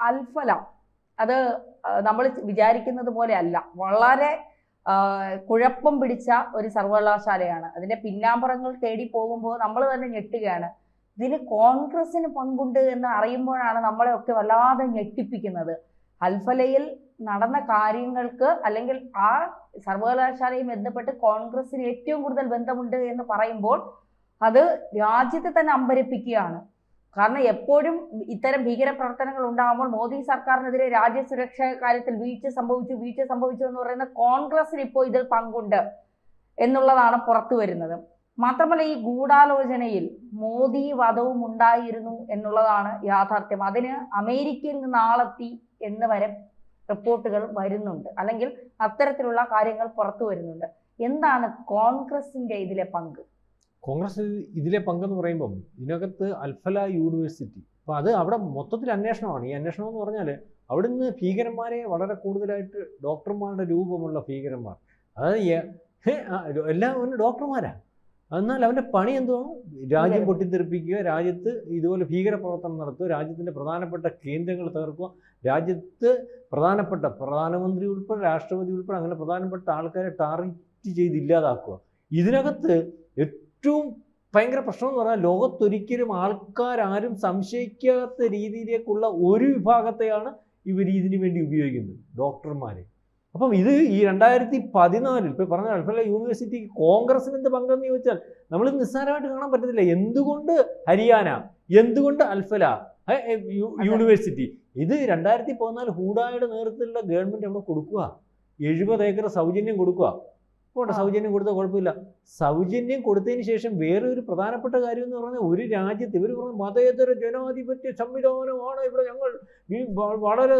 അൽഫല അത് നമ്മൾ വിചാരിക്കുന്നത് പോലെ അല്ല. വളരെ കുഴപ്പം പിടിച്ച ഒരു സർവകലാശാലയാണ്. അതിന്റെ പിന്നാമ്പുറങ്ങൾ തേടി പോകുമ്പോൾ നമ്മൾ തന്നെ ഞെട്ടുകയാണ്. ഇതിന് കോൺഗ്രസിന് പങ്കുണ്ട് എന്ന് അറിയുമ്പോഴാണ് നമ്മളെയൊക്കെ വല്ലാതെ ഞെട്ടിപ്പിക്കുന്നത്. അൽഫലയിൽ നടന്ന കാര്യങ്ങൾക്ക് അല്ലെങ്കിൽ ആ സർവകലാശാലയും ബന്ധപ്പെട്ട് കോൺഗ്രസിന് ഏറ്റവും കൂടുതൽ ബന്ധമുണ്ട് എന്ന് പറയുമ്പോൾ അത് രാജ്യത്തെ തന്നെ അമ്പരപ്പിക്കുകയാണ്. കാരണം എപ്പോഴും ഇത്തരം ഭീകര പ്രവർത്തനങ്ങൾ ഉണ്ടാകുമ്പോൾ മോദി സർക്കാരിനെതിരെ രാജ്യസുരക്ഷ കാര്യത്തിൽ വീഴ്ച സംഭവിച്ചു എന്ന് പറയുന്ന കോൺഗ്രസിന് ഇപ്പോൾ ഇതിൽ പങ്കുണ്ട് എന്നുള്ളതാണ് പുറത്തു വരുന്നത്. മാത്രമല്ല ഈ ഗൂഢാലോചനയിൽ മോദി വധവും ഉണ്ടായിരുന്നു എന്നുള്ളതാണ് യാഥാർത്ഥ്യം. അതിന് അമേരിക്കയിൽ നിന്ന് ആളെത്തി എന്ന് വരെ റിപ്പോർട്ടുകൾ വരുന്നുണ്ട്, അല്ലെങ്കിൽ അത്തരത്തിലുള്ള കാര്യങ്ങൾ പുറത്തു വരുന്നുണ്ട്. എന്താണ് കോൺഗ്രസിന്റെ ഇതിലെ പങ്ക്? കോൺഗ്രസ് ഇതിലെ പങ്കെന്ന് പറയുമ്പം ഇതിനകത്ത് അൽഫല യൂണിവേഴ്സിറ്റി, അപ്പോൾ അത് അവിടെ മൊത്തത്തിൽ അന്വേഷണമാണ്. ഈ അന്വേഷണം എന്ന് പറഞ്ഞാൽ അവിടുന്ന് ഭീകരന്മാരെ വളരെ കൂടുതലായിട്ട് ഡോക്ടർമാരുടെ രൂപമുള്ള ഭീകരന്മാർ, അതായത് എല്ലാവരും ഡോക്ടർമാരാണ്. എന്നാൽ അവൻ്റെ പണി എന്തുവാണ്? രാജ്യം പൊട്ടിത്തെറിപ്പിക്കുക, രാജ്യത്ത് ഇതുപോലെ ഭീകരപ്രവർത്തനം നടത്തുക, രാജ്യത്തിൻ്റെ പ്രധാനപ്പെട്ട കേന്ദ്രങ്ങൾ തകർക്കുക, രാജ്യത്ത് പ്രധാനപ്പെട്ട പ്രധാനമന്ത്രി ഉൾപ്പെടെ രാഷ്ട്രപതി ഉൾപ്പെടെ അങ്ങനെ പ്രധാനപ്പെട്ട ആൾക്കാരെ ടാർഗറ്റ് ചെയ്ത് ഇല്ലാതാക്കുക. ഇതിനകത്ത് ഏറ്റവും ഭയങ്കര പ്രശ്നം എന്ന് പറഞ്ഞാൽ ലോകത്തൊരിക്കലും ആൾക്കാരും സംശയിക്കാത്ത രീതിയിലേക്കുള്ള ഒരു വിഭാഗത്തെയാണ് ഇവർ ഇതിനു വേണ്ടി ഉപയോഗിക്കുന്നത്, ഡോക്ടർമാരെ. അപ്പം ഇത് ഈ 2014 ഇപ്പോൾ പറഞ്ഞ അൽഫല യൂണിവേഴ്സിറ്റിക്ക് കോൺഗ്രസിന് എന്ത് പങ്കെന്ന് ചോദിച്ചാൽ നമ്മൾ നിസ്സാരമായിട്ട് കാണാൻ പറ്റത്തില്ല. എന്തുകൊണ്ട് ഹരിയാന, എന്തുകൊണ്ട് അൽഫല യൂണിവേഴ്സിറ്റി? ഇത് 2014 ഹൂഡായുടെ നേതൃത്വത്തിലുള്ള ഗവൺമെൻറ് അവിടെ കൊടുക്കുക, 70 ഏക്കർ സൗജന്യം കൊടുക്കുക. പോട്ടെ, സൗജന്യം കൊടുത്താൽ കുഴപ്പമില്ല. സൗജന്യം കൊടുത്തതിന് ശേഷം വേറെ ഒരു പ്രധാനപ്പെട്ട കാര്യം എന്ന് പറഞ്ഞാൽ ഒരു രാജ്യത്ത് ഇവർ പറഞ്ഞ മതേതര ജനാധിപത്യ സംവിധാനമാണ് ഇവിടെ, ഞങ്ങൾ വളരെ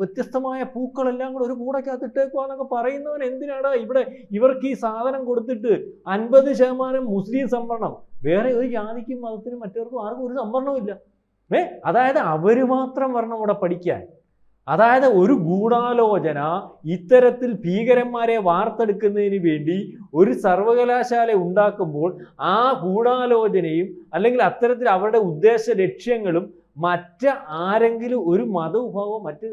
വ്യത്യസ്തമായ പൂക്കളെല്ലാം കൂടെ ഒരു കൂടക്കകത്ത് ഇട്ടേക്കുവാന്നൊക്കെ പറയുന്നവൻ എന്തിനാണ് ഇവിടെ ഇവർക്ക് ഈ സാധനം കൊടുത്തിട്ട് 50% മുസ്ലിം സംവരണം? വേറെ ഒരു ജാതിക്കും മതത്തിനും മറ്റവർക്കും ആർക്കും ഒരു സംവരണമില്ല. അതായത് അവർ മാത്രം വരണം ഇവിടെ പഠിക്കാൻ. അതായത് ഒരു ഗൂഢാലോചന ഇത്തരത്തിൽ ഭീകരന്മാരെ വാർത്തെടുക്കുന്നതിന് വേണ്ടി ഒരു സർവകലാശാല ഉണ്ടാക്കുമ്പോൾ ആ ഗൂഢാലോചനയും അല്ലെങ്കിൽ അത്തരത്തിൽ അവരുടെ ഉദ്ദേശ ലക്ഷ്യങ്ങളും ആരെങ്കിലും ഒരു മതവിഭാഗമോ മറ്റ്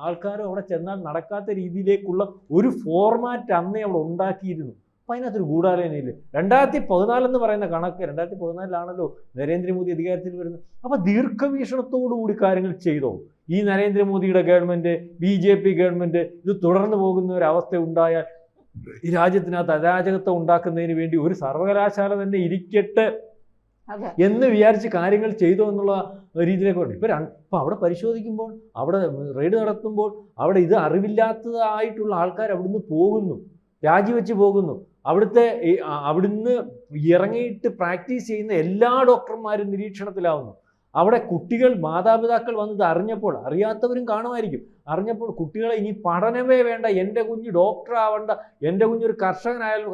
ആൾക്കാരോ അവിടെ ചെന്നാൽ നടക്കാത്ത രീതിയിലേക്കുള്ള ഒരു ഫോർമാറ്റ് അന്നേ അവിടെ ഉണ്ടാക്കിയിരുന്നു. അപ്പം അതിനകത്തൊരു ഗൂഢാലോചനയില്ല. 2014 എന്ന് പറയുന്ന കണക്ക്, 2014 നരേന്ദ്രമോദി അധികാരത്തിൽ വരുന്നത്. അപ്പം ദീർഘവീക്ഷണത്തോടു കൂടി കാര്യങ്ങൾ ചെയ്തോ ഈ നരേന്ദ്രമോദിയുടെ ഗവൺമെൻറ്, BJP ഗവൺമെൻറ് ഇത് തുടർന്നു പോകുന്ന ഒരവസ്ഥ ഉണ്ടായാൽ ഈ രാജ്യത്തിനകത്ത് അരാജകത്വം ഉണ്ടാക്കുന്നതിന് വേണ്ടി ഒരു സർവകലാശാല തന്നെ ഇരിക്കട്ടെ എന്ന് വിചാരിച്ച് കാര്യങ്ങൾ ചെയ്തോ എന്നുള്ള രീതിയിലേക്ക് പറഞ്ഞു. ഇപ്പം അവിടെ പരിശോധിക്കുമ്പോൾ, അവിടെ റെയ്ഡ് നടത്തുമ്പോൾ അവിടെ ഇത് അറിവില്ലാത്തതായിട്ടുള്ള ആൾക്കാർ അവിടുന്ന് പോകുന്നു, രാജിവെച്ച് പോകുന്നു. അവിടുന്ന് ഇറങ്ങിയിട്ട് പ്രാക്ടീസ് ചെയ്യുന്ന എല്ലാ ഡോക്ടർമാരും നിരീക്ഷണത്തിലാവുന്നു. അവിടെ കുട്ടികൾ, മാതാപിതാക്കൾ വന്നത് അറിഞ്ഞപ്പോൾ, അറിയാത്തവരും കാണുമായിരിക്കും, അറിഞ്ഞപ്പോൾ കുട്ടികളെ ഇനി പഠനമേ വേണ്ട, എൻ്റെ കുഞ്ഞ് ഡോക്ടർ ആവണ്ട, എൻ്റെ കുഞ്ഞൊരു കർഷകനായാലും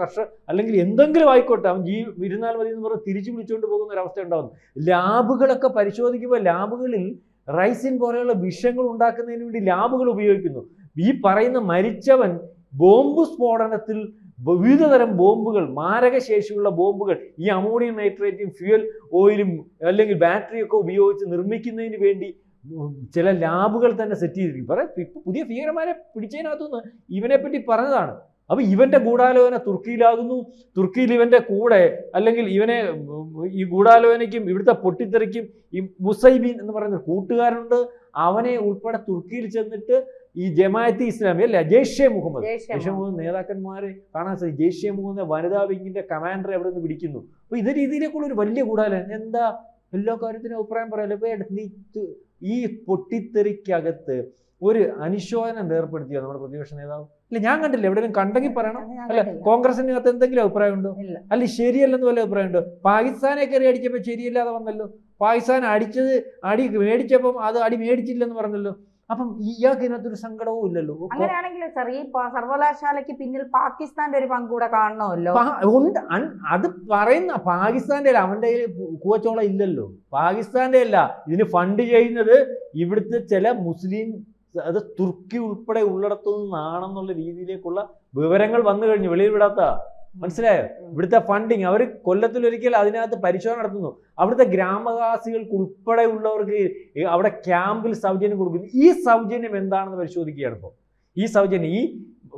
അല്ലെങ്കിൽ എന്തെങ്കിലും ആയിക്കോട്ടെ, അവൻ ഇരുന്നാൽ മതി എന്ന് പറഞ്ഞ് തിരിച്ചു വിളിച്ചുകൊണ്ട് പോകുന്ന ഒരവസ്ഥ ഉണ്ടാകുന്നു. ലാബുകളൊക്കെ പരിശോധിക്കുമ്പോൾ ലാബുകളിൽ റൈസിൻ പോലെയുള്ള വിഷങ്ങൾ ഉണ്ടാക്കുന്നതിന് വേണ്ടി ലാബുകൾ ഉപയോഗിക്കുന്നു. ഈ പറയുന്ന മരിച്ചവൻ ബോംബ് സ്ഫോടനത്തിൽ വിവിധതരം ബോംബുകൾ, മാരകശേഷിയുള്ള ബോംബുകൾ ഈ അമോണിയം നൈട്രേറ്റും ഫ്യൂൽ ഓയിലും അല്ലെങ്കിൽ ബാറ്ററിയൊക്കെ ഉപയോഗിച്ച് നിർമ്മിക്കുന്നതിന് വേണ്ടി ചില ലാബുകൾ തന്നെ സെറ്റ് ചെയ്തിരിക്കും. ഇപ്പം പുതിയ ഭീകരന്മാരെ പിടിച്ചതിനകത്തുനിന്ന് ഇവനെപ്പറ്റി പറഞ്ഞതാണ്. അപ്പം ഇവൻ്റെ ഗൂഢാലോചന തുർക്കിയിലാകുന്നു. തുർക്കിയിൽ ഇവൻ്റെ കൂടെ അല്ലെങ്കിൽ ഇവനെ ഈ ഗൂഢാലോചനയ്ക്കും ഇവിടുത്തെ പൊട്ടിത്തെറിക്കും ഈ മുസൈബീൻ എന്ന് പറയുന്ന കൂട്ടുകാരുണ്ട്. അവനെ ഉൾപ്പെടെ തുർക്കിയിൽ ചെന്നിട്ട് ഈ ജമാഅത്തെ ഇസ്ലാമി അല്ല, ജെയ്ഷെ മുഹമ്മദ് നേതാക്കന്മാരെ കാണാൻ സാധിക്കും. ജെയ്ഷെ മുഹമ്മദ് വനിതാ വിങ്ങിന്റെ കമാൻഡറെ അവിടെ നിന്ന് പിടിക്കുന്നു. അപ്പോൾ ഇതേ രീതിയിലേക്കുള്ള ഒരു വലിയ കൂടാലോചന. എന്താ എല്ലാ കാര്യത്തിനും അഭിപ്രായം പറയാമല്ലോ. ഈ പൊട്ടിത്തെറിക്കകത്ത് ഒരു അനുശോചനം ഏർപ്പെടുത്തിയോ നമ്മുടെ പ്രതിപക്ഷ നേതാവ്? അല്ല, ഞാൻ കണ്ടില്ല. എവിടെയെങ്കിലും കണ്ടെങ്കിൽ പറയണം. അല്ല, കോൺഗ്രസിന്റെ അകത്ത് എന്തെങ്കിലും അഭിപ്രായം ഉണ്ടോ? അല്ല, ശരിയല്ലെന്ന് വല്ല അഭിപ്രായം ഉണ്ടോ? പാകിസ്ഥാനെ കയറി അടിച്ചപ്പോൾ ശരിയല്ലാതെ വന്നല്ലോ. പാകിസ്ഥാൻ അടി മേടിച്ചപ്പം അത് അടി മേടിച്ചില്ലെന്ന് പറഞ്ഞല്ലോ. അപ്പം ഇയാൾക്ക് ഇതിനകത്തൊരു സങ്കടവും ഇല്ലല്ലോ. അങ്ങനെയാണെങ്കിൽ ഈ സർവകലാശാലയ്ക്ക് പിന്നിൽ പാകിസ്ഥാന്റെ ഒരു പങ്ക് കൂടെ കാണണമല്ലോ. അത് പറയുന്ന പാകിസ്ഥാന്റെ അല്ല, അവന്റെ കയ്യിൽ കൂവച്ചോളം ഇല്ലല്ലോ. പാകിസ്ഥാന്റെ അല്ല, ഇതിന് ഫണ്ട് ചെയ്യുന്നത് ഇവിടുത്തെ ചില മുസ്ലിം, അത് തുർക്കി ഉൾപ്പെടെ ഉള്ളിടത്തു നിന്നാണെന്നുള്ള രീതിയിലേക്കുള്ള വിവരങ്ങൾ വന്നു കഴിഞ്ഞു. വെളിയിൽ വിടാത്ത മനസ്സിലായോ? ഇവിടുത്തെ ഫണ്ടിങ് അവർ കൊല്ലത്തിലൊരിക്കൽ അതിനകത്ത് പരിശോധന നടത്തുന്നു. അവിടുത്തെ ഗ്രാമവാസികൾക്ക് ഉൾപ്പെടെ ഉള്ളവർക്ക് അവിടെ ക്യാമ്പിൽ സൗജന്യം കൊടുക്കുന്നു. ഈ സൗജന്യം എന്താണെന്ന് പരിശോധിക്കുകയാണ് ഇപ്പോൾ. ഈ സൗജന്യം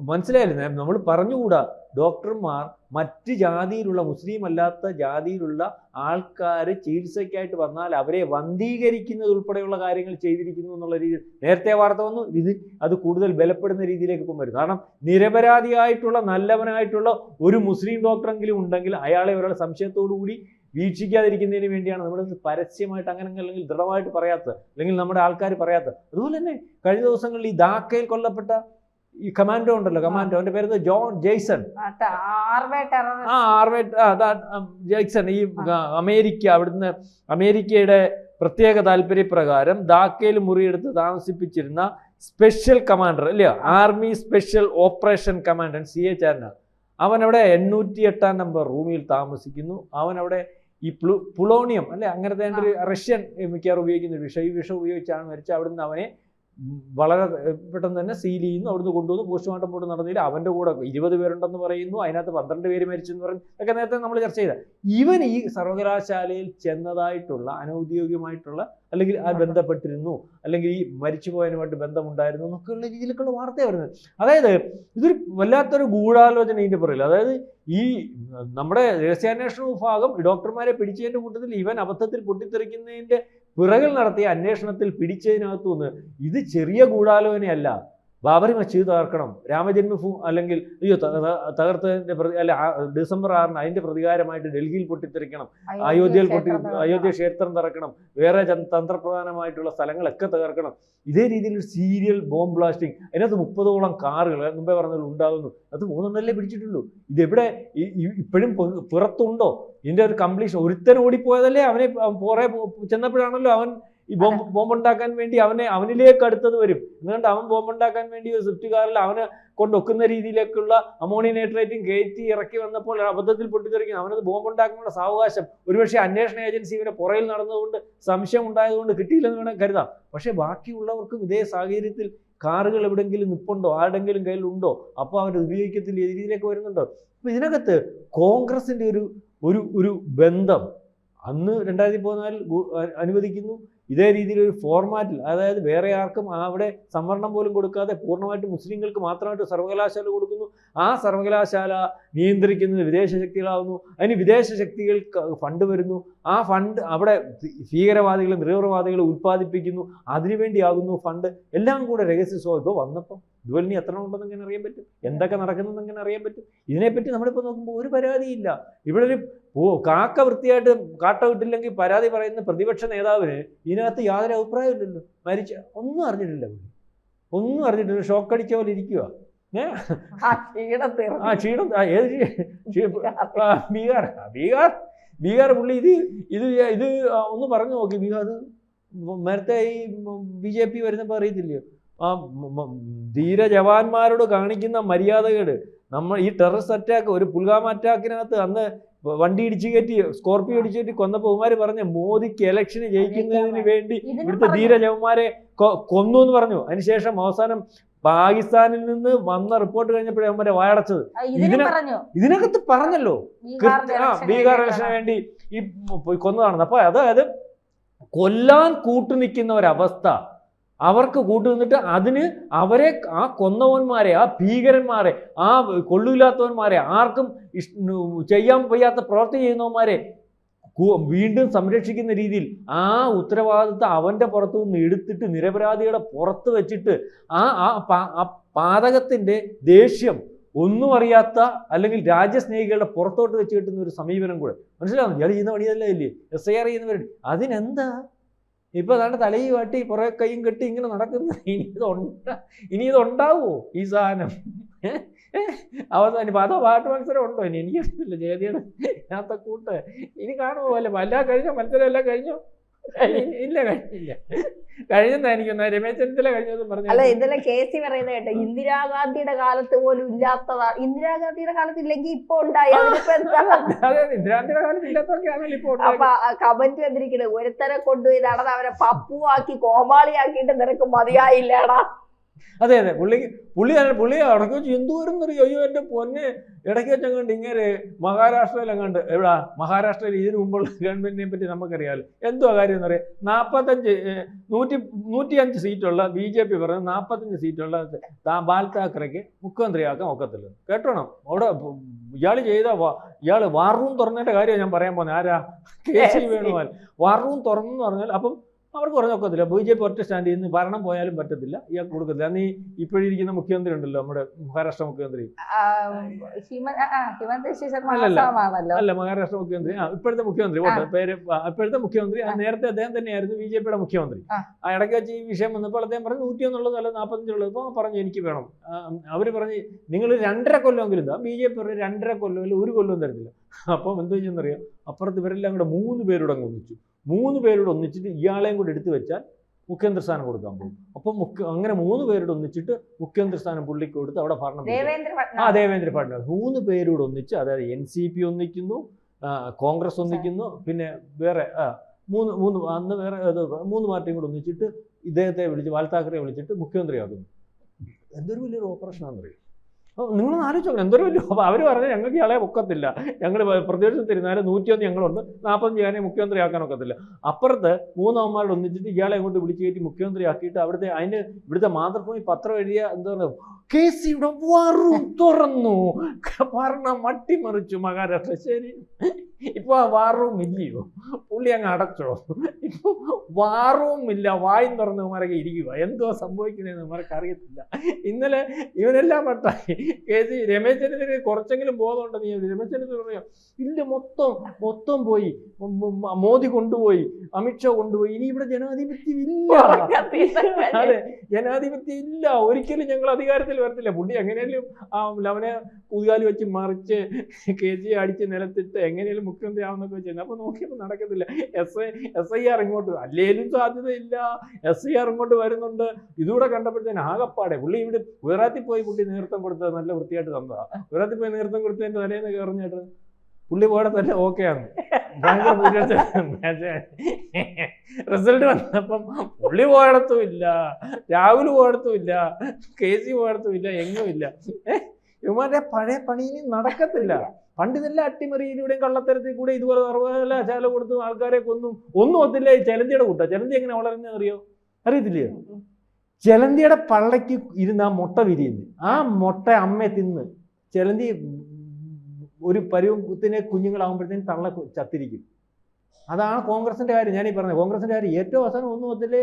മനസ്സിലായില്ലേ? നമ്മൾ പറഞ്ഞുകൂടാ, ഡോക്ടർമാർ മറ്റ് ജാതിയിലുള്ള മുസ്ലിം അല്ലാത്ത ജാതിയിലുള്ള ആൾക്കാർ ചികിത്സയ്ക്കായിട്ട് വന്നാൽ അവരെ വന്ധീകരിക്കുന്നത് ഉൾപ്പെടെയുള്ള കാര്യങ്ങൾ ചെയ്തിരിക്കുന്നു എന്നുള്ള രീതിയിൽ നേരത്തെ വാർത്ത വന്നു. അത് കൂടുതൽ ബലപ്പെടുന്ന രീതിയിലേക്ക് ഇപ്പം വരും. കാരണം നിരപരാധിയായിട്ടുള്ള നല്ലവനായിട്ടുള്ള ഒരു മുസ്ലിം ഡോക്ടറെങ്കിലും ഉണ്ടെങ്കിൽ അയാളെ ഒരാൾ സംശയത്തോടു കൂടി വീക്ഷിക്കാതിരിക്കുന്നതിന് വേണ്ടിയാണ് നമ്മൾ പരസ്യമായിട്ട് അങ്ങനെ അല്ലെങ്കിൽ ദൃഢമായിട്ട് പറയാത്തത്, അല്ലെങ്കിൽ നമ്മുടെ ആൾക്കാർ പറയാത്തത്. അതുപോലെ തന്നെ കഴിഞ്ഞ ദിവസങ്ങളിൽ ഈ ധാക്കയിൽ കൊല്ലപ്പെട്ട ഈ കമാൻഡോ ഉണ്ടല്ലോ, അവന്റെ പേര് ജോൺ ജെയ്സൺ, ജെയ്സൺ. ഈ അമേരിക്ക, അവിടുന്ന് അമേരിക്കയുടെ പ്രത്യേക താല്പര്യപ്രകാരം ധാക്കയിൽ മുറിയെടുത്ത് താമസിപ്പിച്ചിരുന്ന സ്പെഷ്യൽ കമാൻഡർ അല്ലേ, army special operation commander CH അവനവിടെ 808 നമ്പർ റൂമിൽ താമസിക്കുന്നു. അവനവിടെ ഈ പ്ലുട്ടോണിയം അല്ലെ, അങ്ങനത്തെ ഒരു റഷ്യൻ മിക്കവാറും ഉപയോഗിക്കുന്ന ഒരു വിഷം, ഈ വിഷം ഉപയോഗിച്ചാണ് മരിച്ചത്. അവിടുന്ന് അവനെ വളരെ പെട്ടെന്ന് തന്നെ സീൽ ചെയ്യുന്നു. അവിടുന്ന് കൊണ്ടുവന്നു പോസ്റ്റ്മോർട്ടം പോയിട്ട് നടന്നില്ല. അവൻ്റെ കൂടെ 20 പേരുണ്ടെന്ന് പറയുന്നു, അതിനകത്ത് 12 പേര് മരിച്ചെന്ന് പറഞ്ഞു. ഒക്കെ നേരത്തെ നമ്മൾ ചർച്ച ചെയ്ത. ഇവൻ ഈ സർവകലാശാലയിൽ ചെന്നതായിട്ടുള്ള അനൗദ്യോഗികമായിട്ടുള്ള അല്ലെങ്കിൽ ആ ബന്ധപ്പെട്ടിരുന്നു, അല്ലെങ്കിൽ ഈ മരിച്ചുപോയതിനുമായിട്ട് ബന്ധമുണ്ടായിരുന്നു എന്നൊക്കെയുള്ള രീതിയിലേക്കുള്ള വാർത്തയാണ് വരുന്നത്. അതായത് ഇതൊരു വല്ലാത്തൊരു ഗൂഢാലോചന ഇതിൻ്റെ പുറകിൽ. അതായത് ഈ നമ്മുടെ രഹസ്യാന്വേഷണ വിഭാഗം ഡോക്ടർമാരെ പിടിച്ചതിൻ്റെ കൂട്ടത്തിൽ ഇവൻ അബദ്ധത്തിൽ പൊട്ടിത്തെറിക്കുന്നതിൻ്റെ പിറകിൽ നടത്തിയ അന്വേഷണത്തിൽ പിടിച്ചതിനകത്തു നിന്ന് ഇത് ചെറിയ ഗൂഢാലോചനയല്ല. ബാബറി മസ്ജിദ് തകർക്കണം, രാമജന്മഭൂമി അല്ലെങ്കിൽ തകർത്തതിന്റെ അല്ല ഡിസംബർ 6 അതിന്റെ പ്രതികാരമായിട്ട് ഡൽഹിയിൽ പൊട്ടിത്തെറിക്കണം, അയോധ്യ ക്ഷേത്രം തകർക്കണം, വേറെ തന്ത്രപ്രധാനമായിട്ടുള്ള സ്ഥലങ്ങളൊക്കെ തകർക്കണം. ഇതേ രീതിയിൽ ഒരു സീരിയൽ ബോംബ് ബ്ലാസ്റ്റിംഗ്, അതിനകത്ത് 30ഓളം കാറുകൾ മുമ്പേ പറഞ്ഞാൽ ഉണ്ടാകുന്നു. അത് 3 പിടിച്ചിട്ടുള്ളൂ. ഇതെവിടെ ഇപ്പോഴും പുറത്തുണ്ടോ? ഇതിന്റെ ഒരു കംപ്ലീഷൻ. ഒരുത്തൻ ഓടിപ്പോയതല്ലേ, അവനെ പുറേ ചെന്നപ്പോഴാണല്ലോ അവൻ ഈ ബോംബുണ്ടാക്കാൻ വേണ്ടി അവനിലേക്ക് അടുത്തത് വരും. എന്നുകൊണ്ട് അവൻ ബോംബുണ്ടാക്കാൻ വേണ്ടി ഒരു സ്വിഫ്റ്റ് കാറിൽ അവനെ കൊണ്ടൊക്കുന്ന രീതിയിലേക്കുള്ള അമോണിയം നൈട്രേറ്റും കയറ്റി ഇറക്കി വന്നപ്പോൾ അബദ്ധത്തിൽ പൊട്ടിത്തെറിക്കുന്നു. അവനത് ബോംബുണ്ടാക്കാനുള്ള സാവകാശം ഒരുപക്ഷെ അന്വേഷണ ഏജൻസി ഇവനെ പുറയിൽ നടന്നതുകൊണ്ട് സംശയം ഉണ്ടായതുകൊണ്ട് കിട്ടിയില്ലെന്ന് വേണം കരുതാം. പക്ഷേ ബാക്കിയുള്ളവർക്കും ഇതേ സാഹചര്യത്തിൽ കാറുകൾ എവിടെയെങ്കിലും നിപ്പുണ്ടോ, ആരുടെങ്കിലും കയ്യിലുണ്ടോ, അപ്പോൾ അവർ ഉപയോഗിക്കത്തില്ല, ഈ രീതിയിലേക്ക് വരുന്നുണ്ടോ? അപ്പോൾ ഇതിനകത്ത് കോൺഗ്രസിൻ്റെ ഒരു ബന്ധം അന്ന് 2014 അനുവദിക്കുന്നു. ഇതേ രീതിയിൽ ഒരു ഫോർമാറ്റിൽ, അതായത് വേറെ ആർക്കും അവിടെ സംവരണം പോലും കൊടുക്കാതെ പൂർണ്ണമായിട്ട് മുസ്ലിങ്ങൾക്ക് മാത്രമായിട്ട് സർവകലാശാല കൊടുക്കുന്നു. ആ സർവകലാശാല നിയന്ത്രിക്കുന്നത് വിദേശ ശക്തികളാകുന്നു. അതിന് വിദേശ ശക്തികൾക്ക് ഫണ്ട് വരുന്നു. ആ ഫണ്ട് അവിടെ ഭീകരവാദികളും തീവ്രവാദികളും ഉൽപ്പാദിപ്പിക്കുന്നു. അതിനുവേണ്ടിയാകുന്നു ഫണ്ട്. എല്ലാം കൂടെ രഹസ്യ ഇപ്പോൾ വന്നപ്പോൾ ഇതുപോലെ ഇനി എത്ര ഉണ്ടെന്ന് എങ്ങനെ അറിയാൻ പറ്റും? എന്തൊക്കെ നടക്കുന്നതെന്ന് എങ്ങനെ അറിയാൻ പറ്റും? ഇതിനെപ്പറ്റി നമ്മളിപ്പോൾ നോക്കുമ്പോൾ ഒരു പരാതിയില്ല. ഇവിടെ ഒരു കാക്ക വൃത്തിയായിട്ട് കാട്ട വിട്ടില്ലെങ്കിൽ പരാതി പറയുന്ന പ്രതിപക്ഷ നേതാവിന് ഇതിനകത്ത് യാതൊരു അഭിപ്രായമില്ലല്ലോ. ഒന്നും അറിഞ്ഞിട്ടില്ല, ഒന്നും അറിഞ്ഞിട്ടില്ല. ഷോക്ക് അടിച്ച പോലെ ഇരിക്കുക. ബീഹാർ പുള്ളി ഇത് ഒന്ന് പറഞ്ഞു നോക്കി. ബീഹാർ നേരത്തെ ഈ BJP വരുന്നപ്പോൾ അറിയത്തില്ലയോ ആ ധീര ജവാന്മാരോട് കാണിക്കുന്ന മര്യാദകേട്. നമ്മൾ ഈ ടെററിസ്റ്റ് അറ്റാക്ക്, ഒരു പുൽവാമ അറ്റാക്കിനകത്ത് അന്ന് വണ്ടി ഇടിച്ചു കയറ്റി സ്കോർപ്പിയോ ഇടിച്ചു കയറ്റി കൊന്നപ്പോൾ ഉമാര് പറഞ്ഞ മോദിക്ക് ഇലക്ഷന് ജയിക്കുന്നതിന് വേണ്ടി ഇവിടുത്തെ ധീര ജവാന്മാരെ കൊന്നു എന്ന് പറഞ്ഞു. അതിനുശേഷം അവസാനം പാകിസ്ഥാനിൽ നിന്ന് വന്ന റിപ്പോർട്ട് കഴിഞ്ഞപ്പോഴേ അവന്മാരെ വായടച്ചത്. ഇതിനകത്ത് പറഞ്ഞല്ലോ ബീഹാർ ഇലക്ഷന് വേണ്ടി ഈ കൊന്നതാണെന്ന്. അപ്പൊ അതായത് കൊല്ലാൻ കൂട്ടുനിൽക്കുന്ന ഒരവസ്ഥ, അവർക്ക് കൂട്ടുനിന്നിട്ട് അതിന് അവരെ ആ കൊന്നവന്മാരെ, ആ ഭീകരന്മാരെ, ആ കൊള്ളില്ലാത്തവന്മാരെ, ആർക്കും ചെയ്യാൻ വയ്യാത്ത പ്രവൃത്തി ചെയ്യുന്നവന്മാരെ വീണ്ടും സംരക്ഷിക്കുന്ന രീതിയിൽ ആ ഉത്തരവാദിത്വം അവൻ്റെ പുറത്തു നിന്ന് എടുത്തിട്ട് നിരപരാധിയുടെ പുറത്ത് വെച്ചിട്ട് ആ പാതകത്തിൻ്റെ ദേഷ്യം ഒന്നും അറിയാത്ത അല്ലെങ്കിൽ രാജ്യസ്നേഹികളുടെ പുറത്തോട്ട് വെച്ച് കിട്ടുന്ന ഒരു സമീപനം കൂടെ മനസ്സിലാവുന്നു. ഇയാൾ ചെയ്യുന്ന പണിയല്ല ഇല്ലേ, SIR ചെയ്യുന്നവരുണ്ട്. അതിനെന്താ ഇപ്പൊ അതാണ്ട് തലയിൽ വാട്ടി കുറെ കൈയും കെട്ടി ഇങ്ങനെ നടക്കുന്ന. ഇനി ഇത് ഉണ്ടാവുമോ ഈ സാധനം? അവസാനം അതോ പാട്ട് മത്സരം ഉണ്ടോ ഇനി? എനിക്കറിയില്ല. ജയതിയുടെ ഇതിനകത്തെ കൂട്ട് ഇനി കാണുമോ? അല്ല എല്ലാം കഴിഞ്ഞോ? മത്സരം എല്ലാം കഴിഞ്ഞോ? ഇല്ല, കഴിഞ്ഞില്ല. കഴിഞ്ഞെന്നാ എനിക്കൊന്ന് രമേശ് ചെന്നിത്തല കഴിഞ്ഞതും പറഞ്ഞു. അല്ല, ഇതെല്ലാം കേസി പറയുന്നത് കേട്ടോ. ഇന്ദിരാഗാന്ധിയുടെ കാലത്ത് പോലും ഇല്ലാത്തതാ. ഇന്ദിരാഗാന്ധിയുടെ കാലത്ത് ഇല്ലെങ്കിൽ ഇപ്പൊ ഉണ്ടായി. അതെ, ഇന്ദിരാഗാന്ധിയുടെ കാലത്ത് ഇല്ലാത്തതൊക്കെയാണല്ലോ ഇപ്പൊ. അപ്പൊ കമന്റ് വന്നിരിക്കുന്നത്, ഒരുത്തരെ കൊണ്ടുപോയി നടന്ന് അവരെ പപ്പുവാക്കി കോമാളിയാക്കിയിട്ട് നിനക്ക് മതിയായില്ലടാ. അതെ അതെ, പുള്ളി ഇടയ്ക്ക് വെച്ച് എന്തോരം അറിയോ, അയ്യോ എൻ്റെ പൊന്നെ, ഇടയ്ക്ക് വെച്ചങ്ങണ്ട് ഇങ്ങനെ മഹാരാഷ്ട്രയിലെങ്ങാണ്ട്, എവിടാ മഹാരാഷ്ട്രയിൽ ഇതിനു മുമ്പുള്ള ഗവൺമെന്റിനെ പറ്റി നമുക്കറിയാമല്ലോ. എന്തുവാ കാര്യം എന്ന് പറയാം, 105 സീറ്റുള്ള BJP പറഞ്ഞത് 45 സീറ്റുള്ള ബാൽ താക്കറെക്ക് മുഖ്യമന്ത്രിയാക്കാൻ ഒക്കത്തില്ല. കേട്ടോണം, അവിടെ ഇയാള് വാർ റൂം തുറന്നതിന്റെ കാര്യമാണ് ഞാൻ പറയാൻ പോകുന്നത്. ആരാ? KC വേണുഗോപാൽ. വാർ റൂം തുറന്നെന്ന് പറഞ്ഞാൽ അപ്പം അവർക്ക് പറഞ്ഞൊക്കത്തില്ല. BJP ഒറ്റ സ്റ്റാൻഡ് ചെയ്യുന്ന ഭരണം പോയാലും പറ്റത്തില്ല, ഇയാൾക്ക് കൊടുക്കത്തില്ല. അന്ന് ഇപ്പോഴിരിക്കുന്ന മുഖ്യമന്ത്രി ഉണ്ടല്ലോ, നമ്മുടെ മഹാരാഷ്ട്ര മുഖ്യമന്ത്രി, അല്ല മഹാരാഷ്ട്ര മുഖ്യമന്ത്രി, ഇപ്പോഴത്തെ മുഖ്യമന്ത്രി ഇപ്പോഴത്തെ മുഖ്യമന്ത്രി, നേരത്തെ അദ്ദേഹം തന്നെയായിരുന്നു BJPയുടെ മുഖ്യമന്ത്രി. ആ ഇടയ്ക്ക് വെച്ച് ഈ വിഷയം വന്നപ്പോൾ അദ്ദേഹം പറഞ്ഞു 101 അല്ല 45 ഉള്ളത്. അപ്പോൾ പറഞ്ഞു എനിക്ക് വേണം. അവർ പറഞ്ഞ് നിങ്ങൾ 2.5 കൊല്ലമെങ്കിലും എന്താ, BJP പറഞ്ഞു 2.5 കൊല്ലം 1 കൊല്ലം തരത്തില്ല. അപ്പം എന്ത് ചെയ്യുന്നറിയാം, അപ്പുറത്ത് ഇവരെല്ലാം കൂടെ 3 പേരോട് അങ്ങ് ഒന്നിച്ചു. 3 പേരോട് ഒന്നിച്ചിട്ട് ഇയാളെയും കൂടെ എടുത്തു വെച്ചാൽ മുഖ്യമന്ത്രി സ്ഥാനം കൊടുക്കാൻ പോകും. അപ്പം അങ്ങനെ 3 പേരോട് ഒന്നിച്ചിട്ട് മുഖ്യമന്ത്രി സ്ഥാനം പുള്ളിക്ക് കൊടുത്ത് അവിടെ ഭരണം ദേവേന്ദ്ര ഫഡ്നാവിസ് 3 പേരോട് ഒന്നിച്ച്, അതായത് NCP ഒന്നിക്കുന്നു, കോൺഗ്രസ് ഒന്നിക്കുന്നു, പിന്നെ വേറെ അന്ന് വേറെ 3 പാർട്ടിയും കൂടെ ഒന്നിച്ചിട്ട് ഇദ്ദേഹത്തെ വിളിച്ച്, ബാൽ താക്കറെ വിളിച്ചിട്ട് മുഖ്യമന്ത്രിയാക്കുന്നു. എന്തൊരു വലിയൊരു ഓപ്പറേഷനാണെന്നറിയും. അപ്പോൾ നിങ്ങളൊന്ന് ആലോചിച്ചോളൂ, എന്തൊരു വലിയ. അപ്പോൾ അവർ പറഞ്ഞാൽ ഞങ്ങൾക്ക് ഇയാളെ ഒക്കത്തില്ല, ഞങ്ങൾ പ്രതിപക്ഷം തരുന്നാലും 101 ഞങ്ങളുണ്ട്, 45 ഞാനെ മുഖ്യമന്ത്രിയാക്കാൻ ഒക്കത്തില്ല. അപ്പുറത്ത് 3 അമ്മമാരോട് ഒന്നിച്ചിട്ട് ഇയാളെ കൊണ്ട് വിളിച്ചു കയറ്റി മുഖ്യമന്ത്രിയാക്കിയിട്ട് ഇവിടുത്തെ മാതൃഭൂമി പത്രം എഴുതിയ എന്താ പറയുക, KCയുടെ വാറും തുറന്നു, ഭരണം അട്ടിമറിച്ചു മഹാരാഷ്ട്ര. ശരി, ഇപ്പൊ ആ വാറും ഇല്ലയോ, പുള്ളി അങ്ങ് അടച്ചോ, ഇപ്പൊ വാറും ഇല്ല, വായും തുറന്ന് ഇവന്മാരൊക്കെ ഇരിക്കുക. എന്തോ സംഭവിക്കുന്നതെന്ന് ഇവർക്ക് അറിയത്തില്ല. ഇന്നലെ ഇവനെല്ലാം പട്ടായി. രമേശ് ചെന്നിത്തല കുറച്ചെങ്കിലും ബോധമുണ്ടെന്ന് രമേശ് ചെന്നിത്തല പറയാം, ഇല്ല മൊത്തം പോയി, മോദി കൊണ്ടുപോയി, അമിത്ഷാ കൊണ്ടുപോയി, ഇനി ഇവിടെ ജനാധിപത്യം ഇല്ല. അതെ, ജനാധിപത്യം ഇല്ല, ഒരിക്കലും ഞങ്ങൾ അധികാരത്തിൽ വരത്തില്ല. പുള്ളി എങ്ങനെയാലും അവനെ കുതികാലി വെച്ച് മറിച്ച് KC അടിച്ച് നിലത്തിട്ട് എങ്ങനെയാലും മുഖ്യമന്ത്രി ആവുന്നൊക്കെ വെച്ചിരുന്നു. അപ്പൊ നോക്കിയപ്പോൾ നടക്കത്തില്ല. SIR ഇങ്ങോട്ട് അല്ലേലും സാധ്യതയില്ല, SIR ഇങ്ങോട്ട് വരുന്നുണ്ട്. ഇതുകൂടെ കണ്ടപ്പോഴത്തേന് ആകപ്പാടെ പുള്ളി ഇവിടെ ഗുജറാത്തിൽ പോയി പുള്ളി നേതൃത്വം കൊടുത്തത് നല്ല വൃത്തിയായിട്ട് തന്നതാ. ഗുജറാത്തിൽ പോയി നേതൃത്വം കൊടുത്തതിന്റെ തലേന്ന് കയറിഞ്ഞിട്ട് പുള്ളി പോടെ തന്നെ ഓക്കെയാണ്, ഭയങ്കര റിസൾട്ട് വന്നപ്പം പുള്ളി പോയിടത്തും ഇല്ല, രാഹുൽ പോയിടത്തും ഇല്ല, KC പോയിടത്തും ഇല്ല, എങ്ങും ഇല്ല. ഇവന്മാരുടെ പഴയ പണി നടക്കത്തില്ല. പണ്ട് ഇതെല്ലാം അട്ടിമറിയിലൂടെയും കള്ളത്തരത്തിൽ കൂടെ ഇതുപോലെ സർവകലാശാല കൊടുത്തു ആൾക്കാരെ കൊന്നും ഒന്നും ഒത്തില്ല. ഈ ചെലന്തിയുടെ കൂട്ട, ചെലന്തി എങ്ങനെ വളരുന്നത് അറിയത്തില്ലേ? ചെലന്തിയുടെ പള്ളയ്ക്ക് ഇരുന്ന് ആ മുട്ട വിരിയുന്നു, ആ മുട്ട അമ്മയെ തിന്ന് ചെലന്തി ഒരു പരുവത്തിന് കുഞ്ഞുങ്ങളാകുമ്പോഴത്തേക്കും തള്ള ചത്തിരിക്കും. അതാണ് കോൺഗ്രസിന്റെ കാര്യം. ഞാനീ പറഞ്ഞത് കോൺഗ്രസിന്റെ കാര്യം. ഏറ്റവും അവസാനം ഒന്നും മുതലേ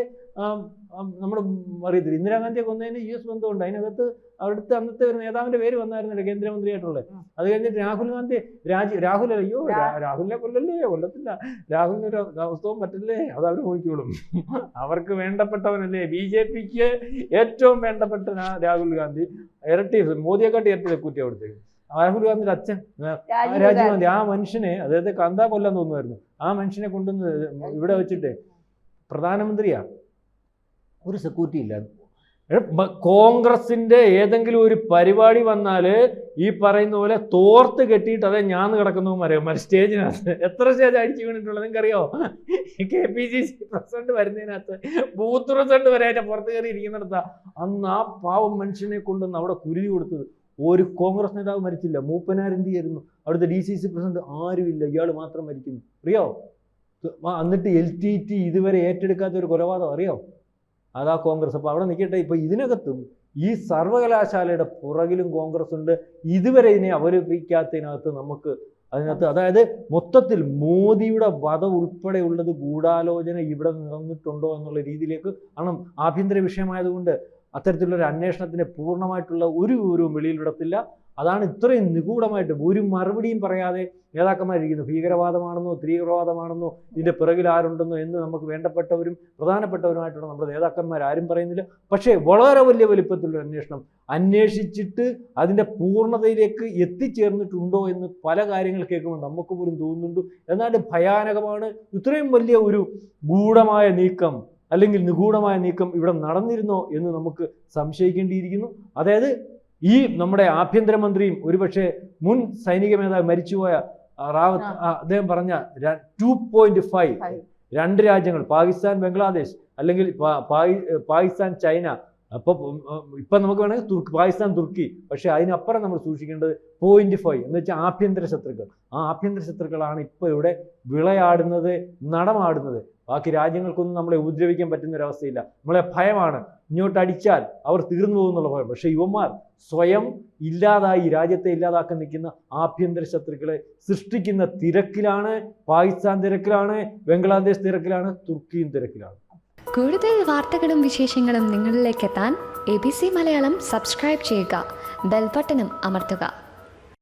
നമ്മുടെ അറിയത്തില്ല, ഇന്ദിരാഗാന്ധിയെ കൊന്നതിന് US ബന്ധമുണ്ട്. അതിനകത്ത് അവിടുത്തെ അന്നത്തെ ഒരു നേതാവിന്റെ പേര് വന്നായിരുന്നല്ലോ കേന്ദ്രമന്ത്രിയായിട്ടുള്ളത്. അത് കഴിഞ്ഞിട്ട് രാഹുൽ രാഹുലിനെ കൊല്ലത്തില്ല, രാഹുലിനൊരു അവസ്ഥവും പറ്റില്ലേ, അത് അവർ നോക്കിക്കോളും. അവർക്ക് വേണ്ടപ്പെട്ടവനല്ലേ, BJPക്ക് ഏറ്റവും വേണ്ടപ്പെട്ട രാഹുൽ ഗാന്ധി. ഇരട്ടി മോദിയെക്കാട്ടി ഇരട്ടി സെക്യൂരിറ്റി അവിടുത്തേക്ക്. രാഹുൽ ഗാന്ധിയുടെ അച്ഛൻ രാജീവ് ഗാന്ധി, ആ മനുഷ്യനെ, അദ്ദേഹത്തെ കന്താ കൊല്ലാൻ തോന്നുമായിരുന്നു, ആ മനുഷ്യനെ കൊണ്ടുവന്ന് ഇവിടെ വെച്ചിട്ട് പ്രധാനമന്ത്രിയാ, ഒരു സെക്യൂരിറ്റി ഇല്ല. കോൺഗ്രസിന്റെ ഏതെങ്കിലും ഒരു പരിപാടി വന്നാല് ഈ പറയുന്ന പോലെ തോർത്ത് കെട്ടിയിട്ട് അതേ ഞാൻ കിടക്കുന്നവന്മാരെ സ്റ്റേജിനകത്ത് എത്ര സ്റ്റേജ് അടിച്ചു വീണിട്ടുള്ളത് നിങ്ങൾക്കറിയോ? KPCC പ്രസിഡന്റ് വരുന്നതിനകത്ത് ബൂത്ത് പ്രസിഡന്റ് വരെ അതിന്റെ പുറത്ത് കയറി ഇരിക്കുന്നിടത്താ അന്ന് ആ പാവം മനുഷ്യനെ കൊണ്ടുവന്ന് അവിടെ കുരുതി കൊടുത്തത്. ഒരു കോൺഗ്രസ് നേതാവ് മരിച്ചില്ല. മൂപ്പനാരെന്ത് ചെയ്യുന്നു, അവിടുത്തെ DCC പ്രസിഡന്റ് ആരുമില്ല, ഇയാൾ മാത്രം മരിക്കുന്നു. അറിയോ? എന്നിട്ട് LTT ഇതുവരെ ഏറ്റെടുക്കാത്ത ഒരു കൊലപാതകം അറിയോ? അതാ കോൺഗ്രസ്. അപ്പോൾ അവിടെ നിൽക്കട്ടെ. ഇപ്പോൾ ഇതിനകത്തും ഈ സർവകലാശാലയുടെ പുറകിലും കോൺഗ്രസ് ഉണ്ട്. ഇതുവരെ ഇതിനെ അവലംബിക്കാത്തതിനകത്ത് നമുക്ക് അതിനകത്ത്, അതായത് മൊത്തത്തിൽ മോദിയുടെ വധം ഉൾപ്പെടെയുള്ളത് ഗൂഢാലോചന ഇവിടെ നടന്നിട്ടുണ്ടോ എന്നുള്ള രീതിയിലേക്ക് ആണ്. ആഭ്യന്തര വിഷയമായതുകൊണ്ട് അത്തരത്തിലുള്ളൊരു അന്വേഷണത്തിന് പൂർണ്ണമായിട്ടുള്ള ഒരു വിവരവും വെളിയിലിടത്തില്ല. അതാണ് ഇത്രയും നിഗൂഢമായിട്ട് ഒരു മറുപടിയും പറയാതെ നേതാക്കന്മാരിരിക്കുന്നു. ഭീകരവാദമാണെന്നോ തീവ്രവാദമാണെന്നോ ഇതിൻ്റെ പിറകിൽ ആരുണ്ടെന്നോ എന്ന് നമുക്ക് വേണ്ടപ്പെട്ടവരും പ്രധാനപ്പെട്ടവരുമായിട്ടുള്ള നമ്മുടെ നേതാക്കന്മാർ ആരും പറയുന്നില്ല. പക്ഷേ വളരെ വലിയ വലിപ്പത്തിലുള്ള അന്വേഷണം അന്വേഷിച്ചിട്ട് അതിൻ്റെ പൂർണ്ണതയിലേക്ക് എത്തിച്ചേർന്നിട്ടുണ്ടോ എന്ന് പല കാര്യങ്ങൾ കേൾക്കുമ്പോൾ നമുക്ക് പോലും തോന്നുന്നുണ്ട്. എന്നാലും ഭയാനകമാണ്. ഇത്രയും വലിയ ഒരു ഗൂഢമായ നീക്കം അല്ലെങ്കിൽ നിഗൂഢമായ നീക്കം ഇവിടെ നടന്നിരുന്നോ എന്ന് നമുക്ക് സംശയിക്കേണ്ടിയിരിക്കുന്നു. അതായത് ഈ നമ്മുടെ ആഭ്യന്തരമന്ത്രിയും ഒരുപക്ഷെ മുൻ സൈനിക മേധാവി മരിച്ചുപോയ റാവത്ത് അദ്ദേഹം പറഞ്ഞ 2.5 രണ്ട് രാജ്യങ്ങൾ, പാകിസ്ഥാൻ ബംഗ്ലാദേശ് അല്ലെങ്കിൽ പാകിസ്ഥാൻ ചൈന അപ്പോൾ ഇപ്പം നമുക്ക് വേണമെങ്കിൽ പാകിസ്ഥാൻ തുർക്കി, പക്ഷേ അതിനപ്പുറം നമ്മൾ സൂക്ഷിക്കേണ്ടത് 0.5 എന്ന് വെച്ചാൽ ആഭ്യന്തര ശത്രുക്കൾ. ആ ആഭ്യന്തര ശത്രുക്കളാണ് ഇപ്പോൾ ഇവിടെ വിളയാടുന്നത്, നടമാടുന്നത്. ബാക്കി രാജ്യങ്ങൾക്കൊന്നും നമ്മളെ ഉപദ്രവിക്കാൻ പറ്റുന്ന ഒരവസ്ഥയില്ല. നമ്മളെ ഭയമാണ്, ഇങ്ങോട്ട് അടിച്ചാൽ അവർ തീർന്നു പോകുന്നുള്ള ഭയം. പക്ഷേ യുവന്മാർ സ്വയം ഇല്ലാതായി രാജ്യത്തെ ഇല്ലാതാക്കാൻ നിൽക്കുന്ന ആഭ്യന്തര ശത്രുക്കളെ സൃഷ്ടിക്കുന്ന തിരക്കിലാണ്. പാകിസ്ഥാൻ തിരക്കിലാണ്, ബംഗ്ലാദേശ് തിരക്കിലാണ്, തുർക്കിയും തിരക്കിലാണ്. കൂടുതൽ വാർത്തകളും വിശേഷങ്ങളും നിങ്ങളിലേക്ക് എത്താൻ ABC മലയാളം സബ്സ്ക്രൈബ് ചെയ്യുക, ബെൽ ബട്ടണും അമർത്തുക.